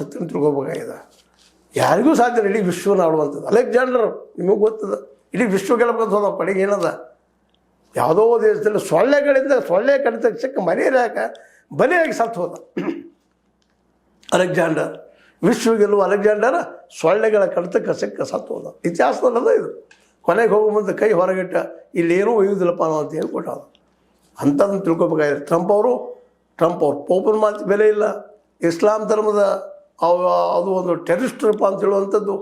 ಸತ್ಯನ ತಿಳ್ಕೊಬೇಕಾಗಿದೆ. ಯಾರಿಗೂ ಸಾಧ್ಯ ಇಡೀ ವಿಶ್ವನ ಆಡುವಂಥದ್ದು. ಅಲೆಕ್ಸಾಂಡರ್ ನಿಮಗೆ ಗೊತ್ತದ, ಇಡೀ ವಿಶ್ವ ಗೆಲ್ಲಬೇಕಂತ ಹೋದ ಪಡೆಗೆ ಏನದ, ಯಾವುದೋ ದೇಶದಲ್ಲಿ ಸೊಳ್ಳೆ ಕಡಿತಕ್ಕೆ ಮರ್ಯಾಕ ಬಲಿಯಾಗಿ ಸತ್ತು ಹೋದ ಅಲೆಕ್ಸಾಂಡರ್. ವಿಶ್ವ ಗೆಲ್ಲುವ ಅಲೆಕ್ಸಾಂಡರ್ ಸೊಳ್ಳೆಗಳ ಕಡಿತಕ್ಕೆ ಸತ್ತು ಹೋದ. ಇತಿಹಾಸದಲ್ಲದ ಇದು. ಕೊನೆಗೆ ಹೋಗೋ ಮುಂದೆ ಕೈ ಹೊರಗಿಟ್ಟ, ಇಲ್ಲೇನೂ ಒಯ್ಯುವುದಿಲ್ಲಪ್ಪ ಅನ್ನೋ ಅಂತ ಹೇಳ್ಕೊಟ್ಟ. ಅಂಥದ್ದನ್ನು ತಿಳ್ಕೊಬೇಕಾಗಿದೆ. ಟ್ರಂಪ್ ಅವರು ಪೋಪನ ಮಾತು ಬೆಲೆ ಇಲ್ಲ. ಇಸ್ಲಾಂ ಧರ್ಮದ ಅದು ಒಂದು ಟೆರಿಸ್ಟ್ರಪ್ಪ ಅಂತ ಹೇಳುವಂಥದ್ದು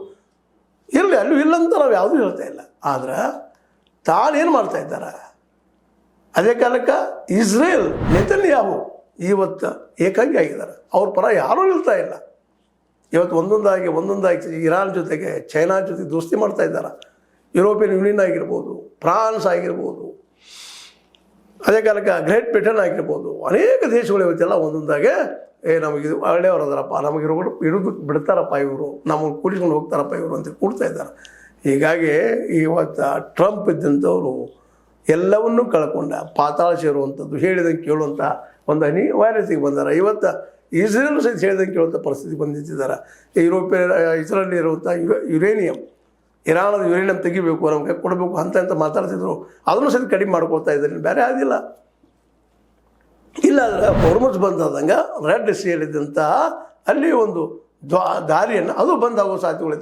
ಇರಲಿ, ಅಲ್ಲೂ ಇಲ್ಲಂತ ನಾವು ಯಾವುದೂ ಹೇಳ್ತಾ ಇಲ್ಲ. ಆದ್ರೆ ತಾನೇನು ಮಾಡ್ತಾ ಇದ್ದಾರೆ, ಅದೇ ಕಾಲಕ್ಕೆ ಇಸ್ರೇಲ್ ನೆತನ್ಯಾಹು ಇವತ್ತು ಏಕಾಂಗಿ ಆಗಿದ್ದಾರೆ. ಅವ್ರ ಪರ ಯಾರೂ ನಿಲ್ತಾ ಇಲ್ಲ. ಇವತ್ತು ಒಂದೊಂದಾಗಿ ಇರಾನ್ ಜೊತೆಗೆ ಚೈನಾ ಜೊತೆ ದೋಸ್ತಿ ಮಾಡ್ತಾ ಇದ್ದಾರೆ. ಯುರೋಪಿಯನ್ ಯೂನಿಯನ್ ಆಗಿರ್ಬೋದು, ಫ್ರಾನ್ಸ್ ಆಗಿರ್ಬೋದು, ಅದೇ ಕಾಲಕ್ಕೆ ಗ್ರೇಟ್ ಬ್ರಿಟನ್ ಆಗಿರ್ಬೋದು, ಅನೇಕ ದೇಶಗಳು ಇವತ್ತೆಲ್ಲ ಒಂದೊಂದಾಗೆ ನಮಗಿದು ಒಳ್ಳೆಯವರದಾರಪ್ಪ, ನಮಗೆ ಇರೋದು ಬಿಡ್ತಾರಪ್ಪ ಇವರು, ನಮಗೆ ಕೂಡಿಸ್ಕೊಂಡು ಹೋಗ್ತಾರಪ್ಪ ಇವರು ಅಂತ ಕೂಡ್ತಾ ಇದ್ದಾರೆ. ಹೀಗಾಗಿ ಇವತ್ತು ಟ್ರಂಪ್ ಇದ್ದಂಥವರು ಎಲ್ಲವನ್ನೂ ಕಳ್ಕೊಂಡ ಪಾತಾಳ ಸೇರುವಂಥದ್ದು, ಹೇಳಿದಂಗೆ ಕೇಳುವಂಥ ಒಂದು ಅನಿವಾರ್ಯತೆಗೆ ಬಂದಾರೆ. ಇವತ್ತು ಇಸ್ರೇಲ್ ಸಹಿತ ಹೇಳಿದಂಗೆ ಕೇಳುವಂಥ ಪರಿಸ್ಥಿತಿ ಬಂದಿದ್ದಾರೆ. ಇಸ್ರೇಲ್ ಇರುವಂಥ ಇರಾನದ ಯುರೇನಿಯಂ ತೆಗಿಬೇಕು, ನಮಗೆ ಕೊಡಬೇಕು ಅಂತ ಮಾತಾಡ್ತಿದ್ರು. ಅದನ್ನು ಸಹಿತ ಕಡಿಮೆ ಮಾಡ್ಕೊಳ್ತಾ ಇದ್ದಾರೆ, ಬೇರೆ ಆಗಿಲ್ಲ. ಇಲ್ಲಾಂದ್ರೆ ಹೊರ್ಮುಜ್ ಬಂದಾದಂಗೆ ರೆಡ್ ಸೀ ಹೇಳಿದಂತಹ ಅಲ್ಲಿ ಒಂದು ದಾರಿಯನ್ನು ಅದು ಬಂದಾಗೋ ಸಾಧ್ಯತೆಗಳು